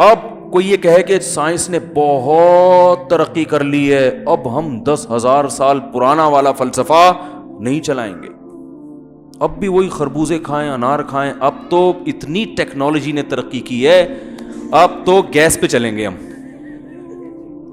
اب کوئی یہ کہے کہ سائنس نے بہت ترقی کر لی ہے، اب ہم 10,000 سال پرانا والا فلسفہ نہیں چلائیں گے، اب بھی وہی خربوزے کھائیں، انار کھائیں، اب تو اتنی ٹیکنالوجی نے ترقی کی ہے، اب تو گیس پہ چلیں گے ہم.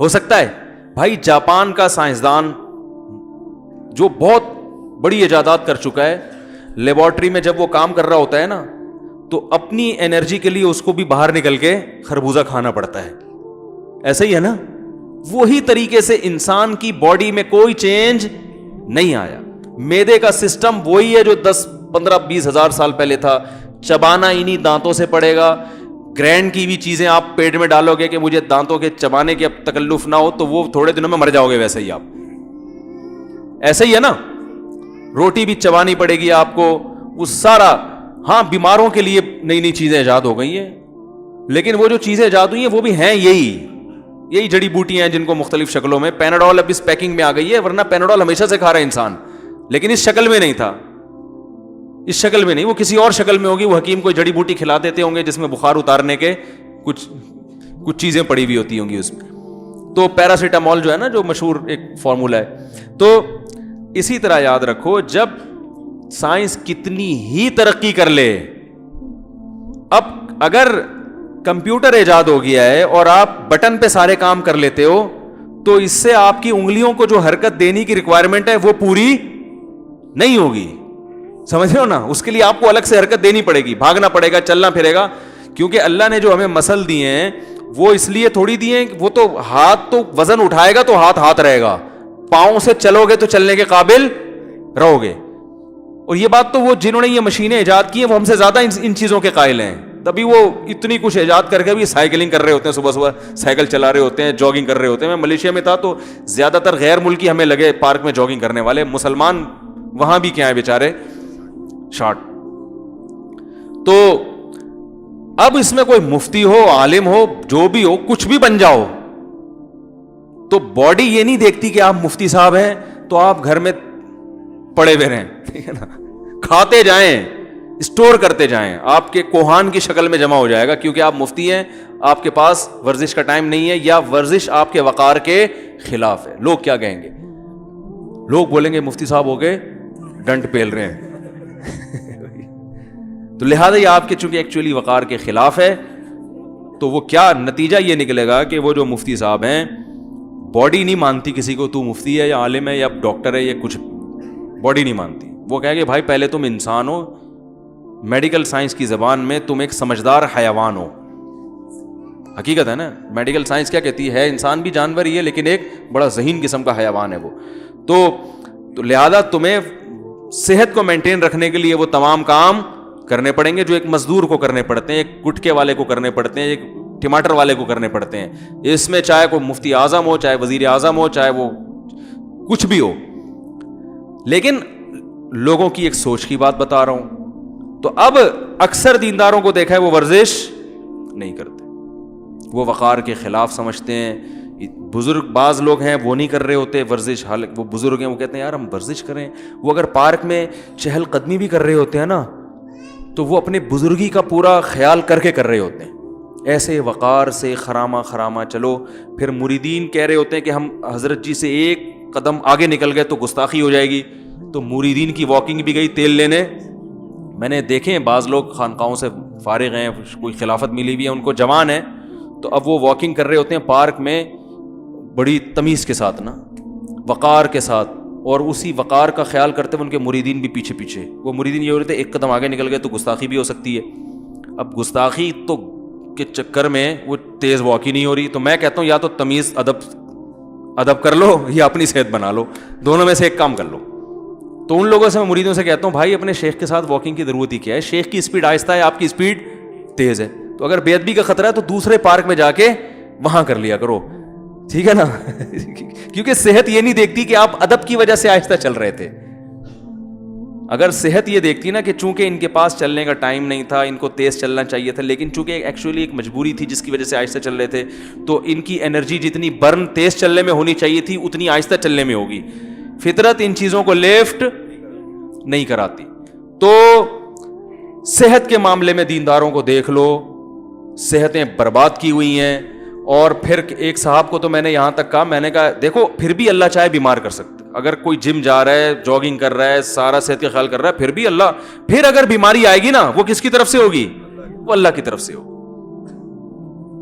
ہو سکتا ہے بھائی. جاپان کا سائنسدان جو بہت بڑی ایجادات کر چکا ہے، لیبارٹری میں جب وہ کام کر رہا ہوتا ہے نا، تو اپنی انرجی کے لیے اس کو بھی باہر نکل کے خربوزہ کھانا پڑتا ہے. ایسا ہی ہے نا. وہی طریقے سے انسان کی باڈی میں کوئی چینج نہیں آیا. معدے کا سسٹم وہی ہے جو 10, 15, 20 ہزار سال پہلے تھا. چبانا انہی دانتوں سے پڑے گا. گرینڈ کی بھی چیزیں آپ پیٹ میں ڈالو گے کہ مجھے دانتوں کے چبانے کے اب تکلف نہ ہو، تو وہ تھوڑے دنوں میں مر جاؤ گے. ویسے ہی آپ ایسا ہی ہے نا. روٹی بھی چبانی پڑے گی آپ کو. وہ سارا، ہاں بیماروں کے لیے نئی نئی چیزیں ایجاد ہو گئی ہیں، لیکن وہ جو چیزیں ایجاد ہوئی ہیں وہ بھی ہیں یہی جڑی بوٹیاں ہیں جن کو مختلف شکلوں میں. پیناڈول اب اس پیکنگ میں آ گئی ہے، ورنہ پیناڈول ہمیشہ سے کھا رہا ہے انسان، لیکن اس شکل میں نہیں تھا. اس شکل میں نہیں، وہ کسی اور شکل میں ہوگی. وہ حکیم کوئی جڑی بوٹی کھلا دیتے ہوں گے جس میں بخار اتارنے کے کچھ چیزیں پڑی ہوئی ہوتی ہوں گی اس میں. تو پیراسیٹامول جو ہے نا، جو مشہور ایک فارمولا ہے. تو اسی طرح یاد رکھو، جب سائنس کتنی ہی ترقی کر لے، اب اگر کمپیوٹر ایجاد ہو گیا ہے اور آپ بٹن پہ سارے کام کر لیتے ہو، تو اس سے آپ کی انگلیوں کو جو حرکت دینے کی ریکوائرمنٹ ہے وہ پوری نہیں ہوگی. سمجھ رہے ہو نا. اس کے لیے آپ کو الگ سے حرکت دینی پڑے گی، بھاگنا پڑے گا، چلنا پھرے گا. کیونکہ اللہ نے جو ہمیں مسل دیے ہیں وہ اس لیے تھوڑی دیے ہیں، وہ تو ہاتھ تو وزن اٹھائے گا تو ہاتھ رہے گا، پاؤں سے چلو گے تو چلنے کے قابل رہو گے. اور یہ بات تو وہ جنہوں نے یہ مشینیں ایجاد کی ہیں وہ ہم سے زیادہ ان چیزوں کے قائل ہیں. تبھی وہ اتنی کچھ ایجاد کر کے بھی سائیکلنگ کر رہے ہوتے ہیں، صبح صبح سائیکل چلا رہے ہوتے ہیں، جاگنگ کر رہے ہوتے ہیں. میں ملیشیا میں تھا تو زیادہ تر غیر ملکی ہمیں لگے پارک میں جاگنگ کرنے والے. مسلمان وہاں بھی کیا ہیں بیچارے، شارٹ. تو اب اس میں کوئی مفتی ہو، عالم ہو، جو بھی ہو، کچھ بھی بن جاؤ، تو باڈی یہ نہیں دیکھتی کہ آپ مفتی صاحب ہیں تو آپ گھر میں پڑے ہوئے رہیں، ٹھیک ہے نا. کھاتے جائیں، اسٹور کرتے جائیں، آپ کے کوہان کی شکل میں جمع ہو جائے گا. کیونکہ آپ مفتی ہیں، آپ کے پاس ورزش کا ٹائم نہیں ہے، یا ورزش آپ کے وقار کے خلاف ہے. لوگ کیا کہیں گے؟ لوگ بولیں گے مفتی صاحب ہو کے ڈنڈ پیل رہے ہیں. تو لہٰذا یہ آپ کے چونکہ ایکچولی وقار کے خلاف ہے، تو وہ کیا نتیجہ یہ نکلے گا کہ وہ جو مفتی صاحب ہیں، باڈی نہیں مانتی کسی کو تو مفتی ہے یا عالم ہے یا ڈاکٹر ہے یا کچھ، باڈی نہیں مانتی. وہ کہے گے بھائی پہلے تم انسان ہو، میڈیکل سائنس کی زبان میں تم ایک سمجھدار حیوان ہو. حقیقت ہے نا. میڈیکل سائنس کیا کہتی ہے؟ انسان بھی جانور ہی ہے لیکن ایک بڑا ذہین قسم کا حیوان ہے وہ. تو لہذا تمہیں صحت کو مینٹین رکھنے کے لیے وہ تمام کام کرنے پڑیں گے جو ایک مزدور کو کرنے پڑتے ہیں، ایک گٹکے والے کو کرنے پڑتے ہیں، ایک ٹماٹر والے کو کرنے پڑتے ہیں. اس میں چاہے کوئی مفتی اعظم ہو، چاہے وزیر اعظم ہو، چاہے وہ کچھ بھی ہو. لیکن لوگوں کی ایک سوچ کی بات بتا رہا ہوں. تو اب اکثر دینداروں کو دیکھا ہے وہ ورزش نہیں کرتے، وہ وقار کے خلاف سمجھتے ہیں. بزرگ بعض لوگ ہیں وہ نہیں کر رہے ہوتے ورزش، حالانکہ وہ بزرگ ہیں، وہ کہتے ہیں یار ہم ورزش کریں. وہ اگر پارک میں چہل قدمی بھی کر رہے ہوتے ہیں نا، تو وہ اپنے بزرگی کا پورا خیال کر کے کر رہے ہوتے ہیں، ایسے وقار سے خرامہ چلو. پھر مریدین کہہ رہے ہوتے ہیں کہ ہم حضرت جی سے ایک قدم آگے نکل گئے تو گستاخی ہو جائے گی. تو مریدین کی واکنگ بھی گئی تیل لینے. میں نے دیکھے ہیں بعض لوگ خانقاہوں سے فارغ ہیں، کوئی خلافت ملی ہوئی ہے ان کو، جوان ہیں، تو اب وہ واکنگ کر رہے ہوتے ہیں پارک میں بڑی تمیز کے ساتھ نا، وقار کے ساتھ، اور اسی وقار کا خیال کرتے ہوئے ان کے مریدین بھی پیچھے. وہ مریدین یہ ہو رہے تھے ایک قدم آگے نکل گئے تو گستاخی بھی ہو سکتی ہے. اب گستاخی تو کے چکر میں وہ تیز واک ہی نہیں ہو رہی. تو میں کہتا ہوں یا تو تمیز ادب کر لو یا اپنی صحت بنا لو، دونوں میں سے ایک کام کر لو. تو ان لوگوں سے میں مریدوں سے کہتا ہوں بھائی اپنے شیخ کے ساتھ واکنگ کی ضرورت ہی کیا ہے؟ شیخ کی اسپیڈ آہستہ ہے، آپ کی اسپیڈ تیز ہے. تو اگر بے ادبی کا خطرہ ہے تو دوسرے پارک میں جا کے وہاں کر لیا کرو، ٹھیک ہے نا. کیونکہ صحت یہ نہیں دیکھتی کہ آپ ادب کی وجہ سے آہستہ چل رہے تھے. اگر صحت یہ دیکھتی نا کہ چونکہ ان کے پاس چلنے کا ٹائم نہیں تھا، ان کو تیز چلنا چاہیے تھا، لیکن چونکہ ایکچولی ایک مجبوری تھی جس کی وجہ سے آہستہ چل رہے تھے، تو ان کی انرجی جتنی برن تیز چلنے میں ہونی چاہیے تھی اتنی آہستہ چلنے میں ہوگی. فطرت ان چیزوں کو لیفٹ نہیں کراتی. تو صحت کے معاملے میں دینداروں کو دیکھ لو، صحتیں برباد کی ہوئی ہیں. اور پھر ایک صاحب کو تو میں نے یہاں تک کہا, میں نے کہا دیکھو پھر بھی اللہ چاہے بیمار کر سکتا ہے. اگر کوئی جم جا رہا ہے, جاگنگ کر رہا ہے, سارا صحت کا خیال کر رہا ہے, پھر بھی اللہ, پھر اگر بیماری آئے گی نا, وہ کس کی طرف سے ہوگی؟ وہ اللہ کی طرف سے ہوگی,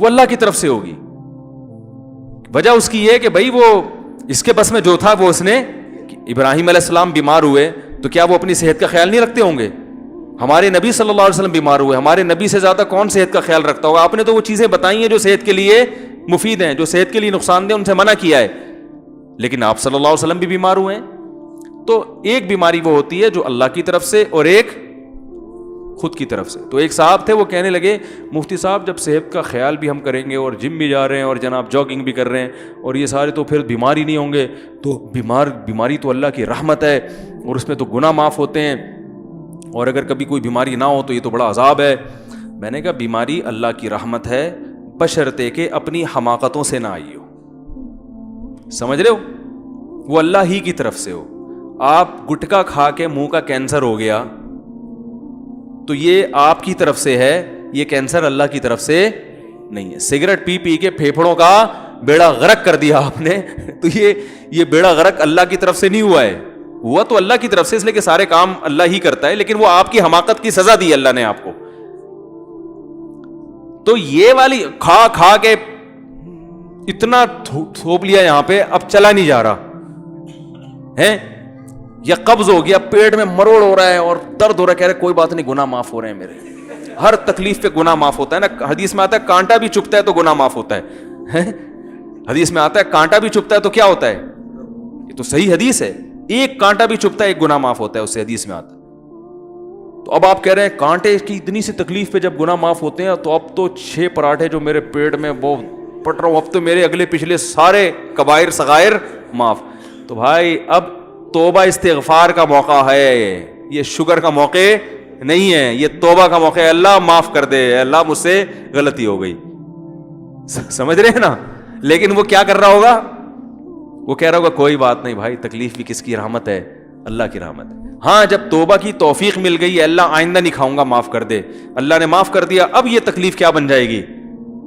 وہ اللہ کی طرف سے ہوگی. وجہ اس کی یہ کہ بھائی وہ اس کے بس میں جو تھا وہ اس نے, ابراہیم علیہ السلام بیمار ہوئے تو کیا وہ اپنی صحت کا خیال نہیں رکھتے ہوں گے؟ ہمارے نبی صلی اللہ علیہ وسلم بیمار ہوئے, ہمارے نبی سے زیادہ کون صحت کا خیال رکھتا ہوگا؟ آپ نے تو وہ چیزیں بتائی ہیں جو صحت کے لیے مفید ہیں, جو صحت کے لیے نقصان دہ, ان سے منع کیا ہے. لیکن آپ صلی اللہ علیہ وسلم بھی بیمار ہوئے ہیں. تو ایک بیماری وہ ہوتی ہے جو اللہ کی طرف سے, اور ایک خود کی طرف سے. تو ایک صاحب تھے, وہ کہنے لگے مفتی صاحب جب صحت کا خیال بھی ہم کریں گے اور جم بھی جا رہے ہیں اور جناب جاگنگ بھی کر رہے ہیں اور یہ سارے, تو پھر بیمار ہی نہیں ہوں گے. تو بیماری تو اللہ کی رحمت ہے اور اس میں تو گناہ معاف ہوتے ہیں, اور اگر کبھی کوئی بیماری نہ ہو تو یہ تو بڑا عذاب ہے. میں نے کہا بیماری اللہ کی رحمت ہے بشرطے کہ اپنی حماقتوں سے نہ آئی ہو. سمجھ رہے ہو؟ وہ اللہ ہی کی طرف سے ہو. آپ گٹکا کھا کے منہ کا کینسر ہو گیا تو یہ آپ کی طرف سے ہے, یہ کینسر اللہ کی طرف سے نہیں ہے. سگریٹ پی پی کے پھیپھڑوں کا بیڑا غرق کر دیا آپ نے, تو یہ بیڑا غرق اللہ کی طرف سے نہیں ہوا ہے, ہوا تو اللہ کی طرف سے, اس لیے کہ سارے کام اللہ ہی کرتا ہے, لیکن وہ آپ کی حماقت کی سزا دی اللہ نے آپ کو. تو یہ والی کھا کھا کے اتنا تھوپ لیا یہاں پہ, اب چلا نہیں جا رہا ہے, یا قبض ہو گیا, پیٹ میں مروڑ ہو رہا ہے اور درد ہو رہا ہے, کہہ رہے کوئی بات نہیں, گناہ معاف ہو رہے ہیں میرے. ہر تکلیف پہ گناہ معاف ہوتا ہے نا. حدیث میں آتا ہے کانٹا بھی چبھتا ہے تو گناہ معاف ہوتا ہے. حدیث میں آتا ہے کانٹا بھی چبھتا ہے تو کیا ہوتا ہے؟ یہ تو صحیح حدیث ہے, ایک کانٹا بھی چبھتا ہے ایک گناہ معاف ہوتا ہے, اس سے حدیث میں آتا ہے. تو اب آپ کہہ رہے ہیں کانٹے کی اتنی سی تکلیف پہ جب گناہ معاف ہوتے ہیں, تو اب تو 6 پراٹھے جو میرے پیٹ میں وہ پٹ رہا ہوں, اب تو میرے اگلے پچھلے سارے کبائر صغائر معاف. تو بھائی اب توبہ استغفار کا موقع ہے, یہ شوگر کا موقع نہیں ہے, یہ توبہ کا موقع ہے. اللہ معاف کر دے, اللہ مجھ سے غلطی ہو گئی. سمجھ رہے ہیں نا؟ لیکن وہ کیا کر رہا ہوگا؟ وہ کہہ رہا ہوگا کوئی بات نہیں بھائی, تکلیف بھی کس کی رحمت ہے؟ اللہ کی رحمت ہے. ہاں جب توبہ کی توفیق مل گئی ہے, اللہ آئندہ نہیں کھاؤں گا, معاف کر دے, اللہ نے معاف کر دیا, اب یہ تکلیف کیا بن جائے گی؟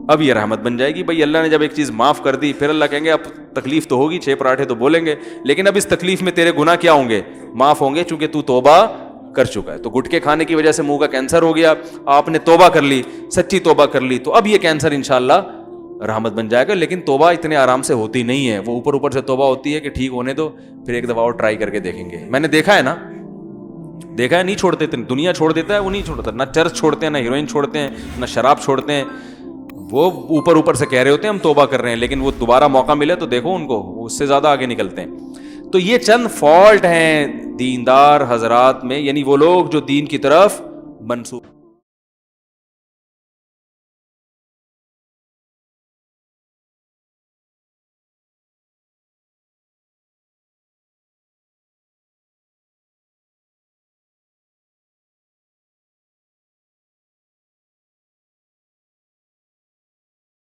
اب یہ رحمت بن جائے گی. بھائی اللہ نے جب ایک چیز معاف کر دی, پھر اللہ کہیں گے اب تکلیف تو ہوگی, 6 پراٹھے تو بولیں گے, لیکن اب اس تکلیف میں تیرے گناہ کیا ہوں گے؟ معاف ہوں گے, چونکہ تو توبہ کر چکا ہے. تو گٹکے کھانے کی وجہ سے منہ کا کینسر ہو گیا, آپ نے توبہ کر لی, سچی توبہ کر لی, تو اب یہ کینسر انشاءاللہ رحمت بن جائے گا. لیکن توبہ اتنے آرام سے ہوتی نہیں ہے, وہ اوپر سے توبہ ہوتی ہے کہ ٹھیک ہونے دو, پھر ایک دفعہ اور ٹرائی کر کے دیکھیں گے. میں نے دیکھا ہے نا, دیکھا ہے, نہیں چھوڑتے, دنیا چھوڑ دیتا ہے, وہ نہیں چھوڑتا. نہ چرچ چھوڑتے ہیں, نہ ہیروئن چھوڑتے ہیں, نہ شراب چھوڑتے ہیں. وہ اوپر سے کہہ رہے ہوتے ہیں ہم توبہ کر رہے ہیں, لیکن وہ دوبارہ موقع ملے تو دیکھو ان کو, اس سے زیادہ آگے نکلتے ہیں. تو یہ چند فالٹ ہیں دیندار حضرات میں, یعنی وہ لوگ جو دین کی طرف منسوب